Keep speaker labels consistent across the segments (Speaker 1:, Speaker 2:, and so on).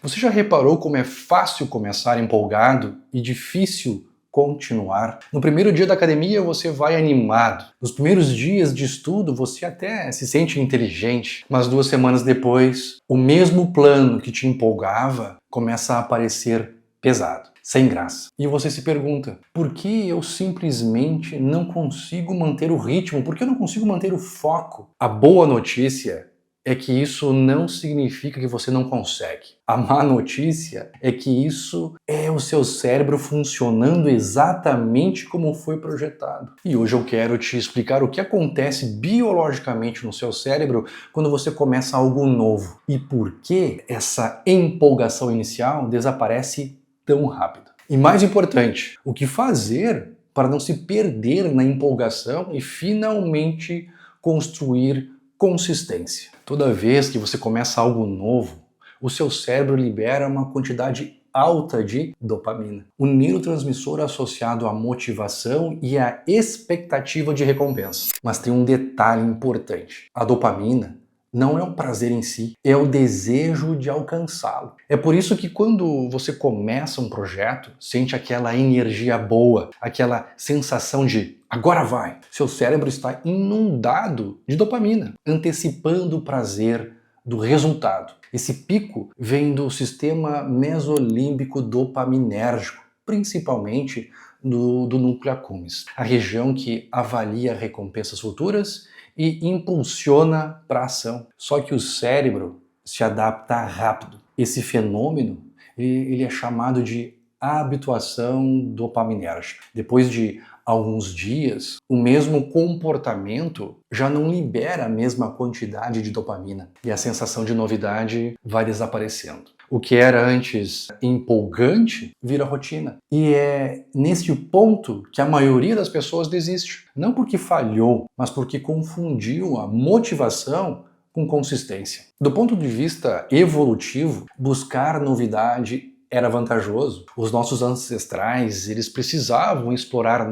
Speaker 1: Você já reparou como é fácil começar empolgado e difícil continuar? No primeiro dia da academia você vai animado. Nos primeiros dias de estudo você até se sente inteligente, mas 2 semanas depois, o mesmo plano que te empolgava começa a parecer pesado, sem graça. E você se pergunta, por que eu simplesmente não consigo manter o ritmo? Por que eu não consigo manter o foco? A boa notícia é que isso não significa que você não consegue. A má notícia é que isso é o seu cérebro funcionando exatamente como foi projetado. E hoje eu quero te explicar o que acontece biologicamente no seu cérebro quando você começa algo novo e por que essa empolgação inicial desaparece tão rápido. E mais importante, o que fazer para não se perder na empolgação e finalmente construir consistência. Toda vez que você começa algo novo, o seu cérebro libera uma quantidade alta de dopamina, o neurotransmissor associado à motivação e à expectativa de recompensa. Mas tem um detalhe importante: a dopamina não é o prazer em si, é o desejo de alcançá-lo. É por isso que quando você começa um projeto, sente aquela energia boa, aquela sensação de agora vai. Seu cérebro está inundado de dopamina, antecipando o prazer do resultado. Esse pico vem do sistema mesolímbico dopaminérgico, principalmente do núcleo accumbens, a região que avalia recompensas futuras e impulsiona para a ação. Só que o cérebro se adapta rápido. Esse fenômeno ele é chamado de habituação dopaminérgica. Depois de alguns dias, o mesmo comportamento já não libera a mesma quantidade de dopamina e a sensação de novidade vai desaparecendo. O que era antes empolgante vira rotina. E é nesse ponto que a maioria das pessoas desiste. Não porque falhou, mas porque confundiu a motivação com consistência. Do ponto de vista evolutivo, buscar novidade era vantajoso. Os nossos ancestrais, eles precisavam explorar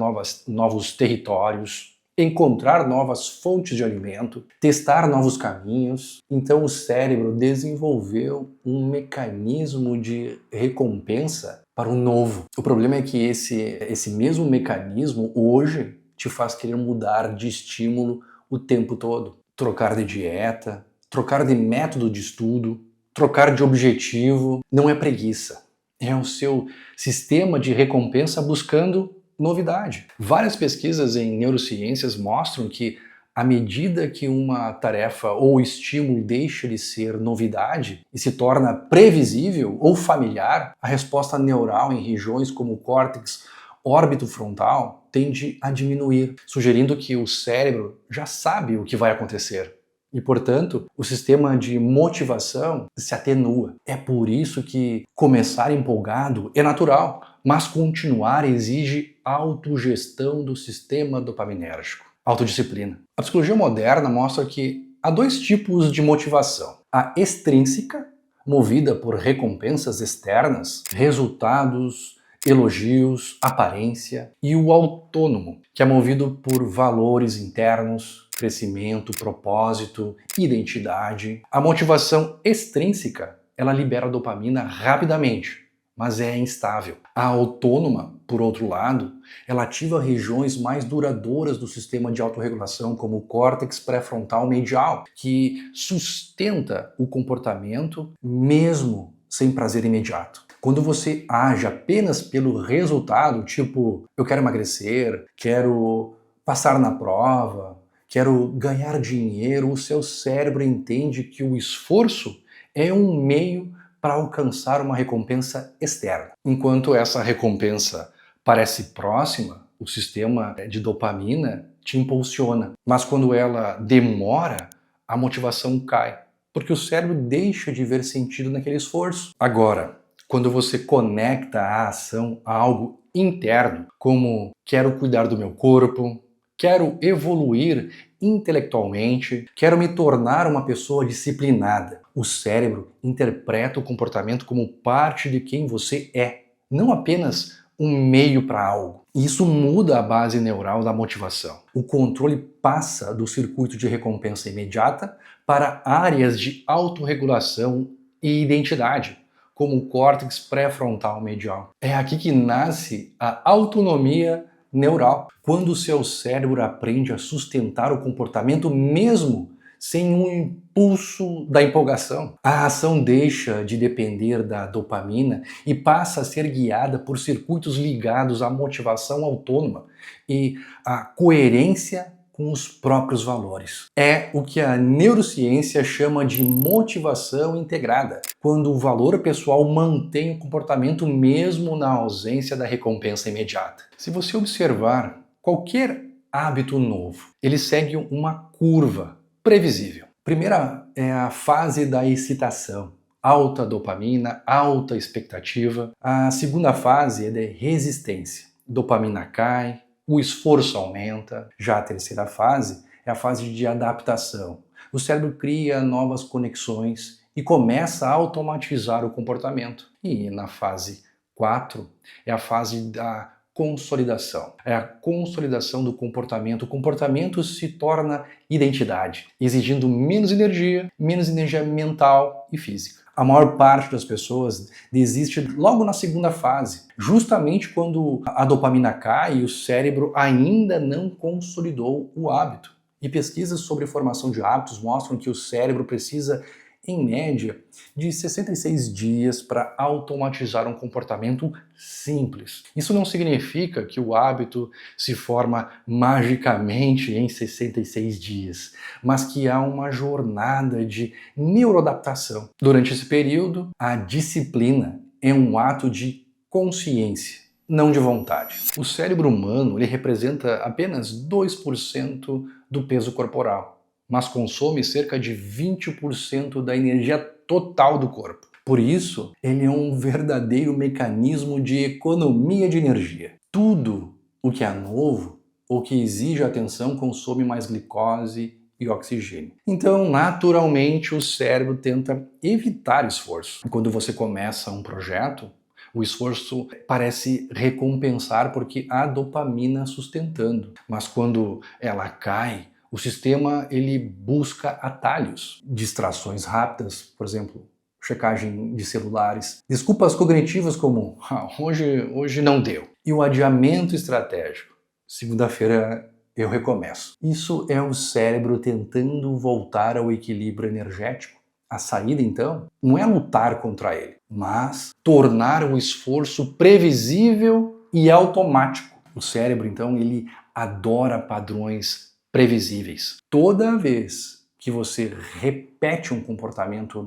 Speaker 1: novos territórios, encontrar novas fontes de alimento, testar novos caminhos. Então o cérebro desenvolveu um mecanismo de recompensa para o novo. O problema é que esse mesmo mecanismo hoje te faz querer mudar de estímulo o tempo todo. Trocar de dieta, trocar de método de estudo, trocar de objetivo. Não é preguiça. É o seu sistema de recompensa buscando novidade. Várias pesquisas em neurociências mostram que à medida que uma tarefa ou estímulo deixa de ser novidade e se torna previsível ou familiar, a resposta neural em regiões como o córtex órbito-frontal tende a diminuir, sugerindo que o cérebro já sabe o que vai acontecer. E, portanto, o sistema de motivação se atenua. É por isso que começar empolgado é natural, mas continuar exige autogestão do sistema dopaminérgico, autodisciplina. A psicologia moderna mostra que há 2 tipos de motivação: a extrínseca, movida por recompensas externas, resultados, elogios, aparência, e o autônomo, que é movido por valores internos, crescimento, propósito, identidade. A motivação extrínseca, ela libera dopamina rapidamente, mas é instável. A autônoma, por outro lado, ela ativa regiões mais duradouras do sistema de autorregulação, como o córtex pré-frontal medial, que sustenta o comportamento mesmo sem prazer imediato. Quando você age apenas pelo resultado, tipo, eu quero emagrecer, quero passar na prova, quero ganhar dinheiro, o seu cérebro entende que o esforço é um meio para alcançar uma recompensa externa. Enquanto essa recompensa parece próxima, o sistema de dopamina te impulsiona. Mas quando ela demora, a motivação cai, porque o cérebro deixa de ver sentido naquele esforço. Agora, quando você conecta a ação a algo interno, como quero cuidar do meu corpo, quero evoluir intelectualmente, quero me tornar uma pessoa disciplinada, o cérebro interpreta o comportamento como parte de quem você é, não apenas um meio para algo. E isso muda a base neural da motivação. O controle passa do circuito de recompensa imediata para áreas de autorregulação e identidade, como o córtex pré-frontal medial. É aqui que nasce a autonomia neural, quando o seu cérebro aprende a sustentar o comportamento mesmo sem um impulso da empolgação. A ação deixa de depender da dopamina e passa a ser guiada por circuitos ligados à motivação autônoma e à coerência com os próprios valores. É o que a neurociência chama de motivação integrada, quando o valor pessoal mantém o comportamento mesmo na ausência da recompensa imediata. Se você observar qualquer hábito novo, ele segue uma curva previsível. Primeira é a fase da excitação, alta dopamina, alta expectativa. A segunda fase é de resistência. Dopamina cai, o esforço aumenta. Já a terceira fase é a fase de adaptação. O cérebro cria novas conexões e começa a automatizar o comportamento. E na fase 4 é a fase da consolidação. É a consolidação do comportamento. O comportamento se torna identidade, exigindo menos energia mental e física. A maior parte das pessoas desiste logo na segunda fase, justamente quando a dopamina cai e o cérebro ainda não consolidou o hábito. E pesquisas sobre formação de hábitos mostram que o cérebro precisa, em média, de 66 dias para automatizar um comportamento simples. Isso não significa que o hábito se forma magicamente em 66 dias, mas que há uma jornada de neuroadaptação. Durante esse período, a disciplina é um ato de consciência, não de vontade. O cérebro humano ele representa apenas 2% do peso corporal, mas consome cerca de 20% da energia total do corpo. Por isso, ele é um verdadeiro mecanismo de economia de energia. Tudo o que é novo ou que exige atenção consome mais glicose e oxigênio. Então, naturalmente, o cérebro tenta evitar esforço. Quando você começa um projeto, o esforço parece recompensar porque há dopamina sustentando. Mas quando ela cai, o sistema ele busca atalhos, distrações rápidas, por exemplo, checagem de celulares, desculpas cognitivas como hoje não deu, e o adiamento estratégico. Segunda-feira eu recomeço. Isso é o cérebro tentando voltar ao equilíbrio energético. A saída, então, não é lutar contra ele, mas tornar o esforço previsível e automático. O cérebro, então, ele adora padrões previsíveis. Toda vez que você repete um comportamento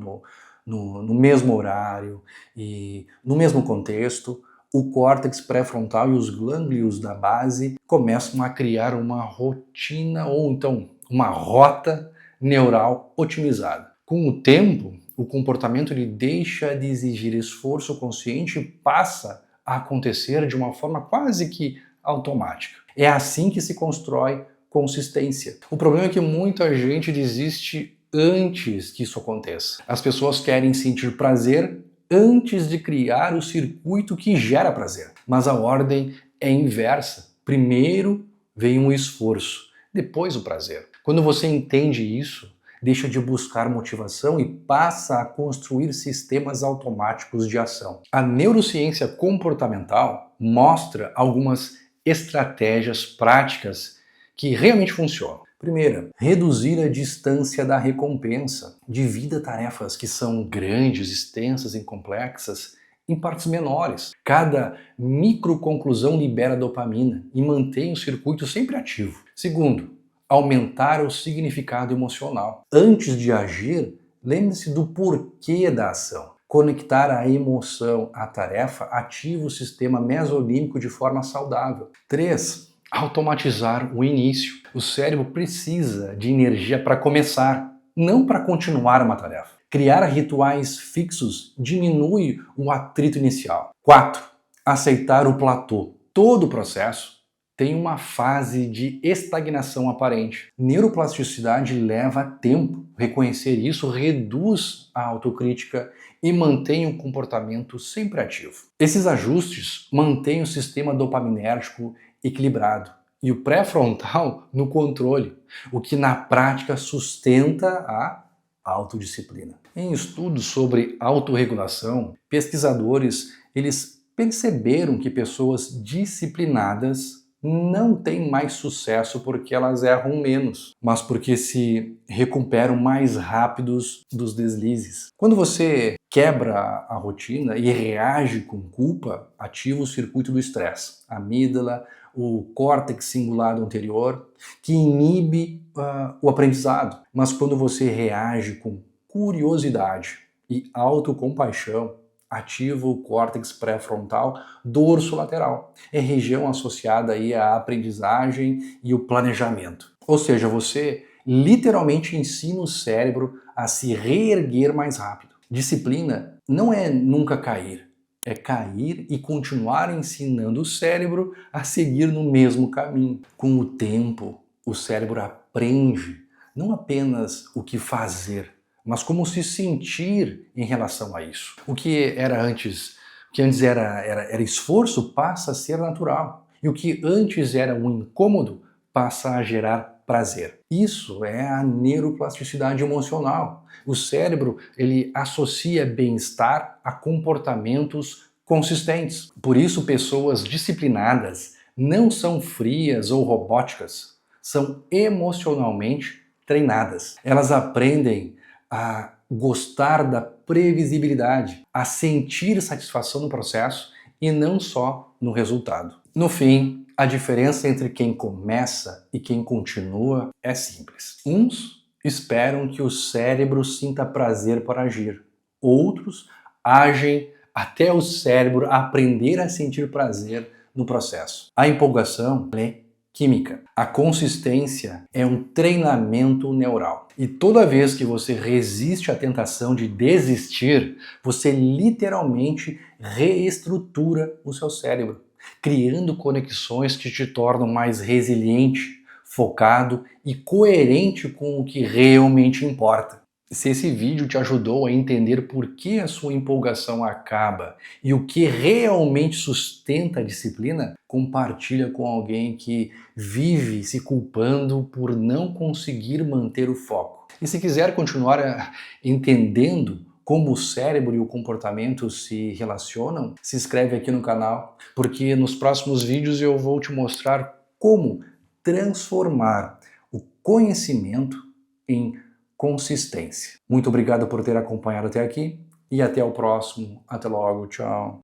Speaker 1: no mesmo horário e no mesmo contexto, o córtex pré-frontal e os gânglios da base começam a criar uma rotina ou então uma rota neural otimizada. Com o tempo, o comportamento ele deixa de exigir esforço consciente e passa a acontecer de uma forma quase que automática. É assim que se constrói consistência. O problema é que muita gente desiste antes que isso aconteça. As pessoas querem sentir prazer antes de criar o circuito que gera prazer. Mas a ordem é inversa. Primeiro vem um esforço, depois o prazer. Quando você entende isso, deixa de buscar motivação e passa a construir sistemas automáticos de ação. A neurociência comportamental mostra algumas estratégias práticas que realmente funcionam. Primeira, reduzir a distância da recompensa. Divida tarefas que são grandes, extensas e complexas em partes menores. Cada microconclusão libera dopamina e mantém o circuito sempre ativo. Segundo, aumentar o significado emocional. Antes de agir, lembre-se do porquê da ação. Conectar a emoção à tarefa ativa o sistema mesolímbico de forma saudável. 3. Automatizar o início. O cérebro precisa de energia para começar, não para continuar uma tarefa. Criar rituais fixos diminui o atrito inicial. 4. Aceitar o platô. Todo o processo tem uma fase de estagnação aparente. Neuroplasticidade leva tempo. Reconhecer isso reduz a autocrítica e mantém o comportamento sempre ativo. Esses ajustes mantêm o sistema dopaminérgico equilibrado e o pré-frontal no controle, o que na prática sustenta a autodisciplina. Em estudos sobre autorregulação, pesquisadores eles perceberam que pessoas disciplinadas não têm mais sucesso porque elas erram menos, mas porque se recuperam mais rápidos dos deslizes. Quando você quebra a rotina e reage com culpa, ativa o circuito do estresse, a amígdala, o córtex cingulado anterior, que inibe o aprendizado. Mas quando você reage com curiosidade e autocompaixão, ativa o córtex pré-frontal dorsolateral. É região associada aí à aprendizagem e o planejamento. Ou seja, você literalmente ensina o cérebro a se reerguer mais rápido. Disciplina não é nunca cair, é cair e continuar ensinando o cérebro a seguir no mesmo caminho. Com o tempo, o cérebro aprende não apenas o que fazer, mas como se sentir em relação a isso. O que antes era esforço, passa a ser natural. E o que antes era um incômodo, passa a gerar prazer. Isso é a neuroplasticidade emocional. O cérebro, ele associa bem-estar a comportamentos consistentes. Por isso, pessoas disciplinadas não são frias ou robóticas, são emocionalmente treinadas. Elas aprendem a gostar da previsibilidade, a sentir satisfação no processo e não só no resultado. No fim, a diferença entre quem começa e quem continua é simples. Uns esperam que o cérebro sinta prazer para agir. Outros agem até o cérebro aprender a sentir prazer no processo. A empolgação é química. A consistência é um treinamento neural. E toda vez que você resiste à tentação de desistir, você literalmente reestrutura o seu cérebro, criando conexões que te tornam mais resiliente, focado e coerente com o que realmente importa. Se esse vídeo te ajudou a entender por que a sua empolgação acaba e o que realmente sustenta a disciplina, compartilha com alguém que vive se culpando por não conseguir manter o foco. E se quiser continuar entendendo como o cérebro e o comportamento se relacionam, se inscreve aqui no canal, porque nos próximos vídeos eu vou te mostrar como transformar o conhecimento em consistência. Muito obrigado por ter acompanhado até aqui e até o próximo. Até logo, tchau.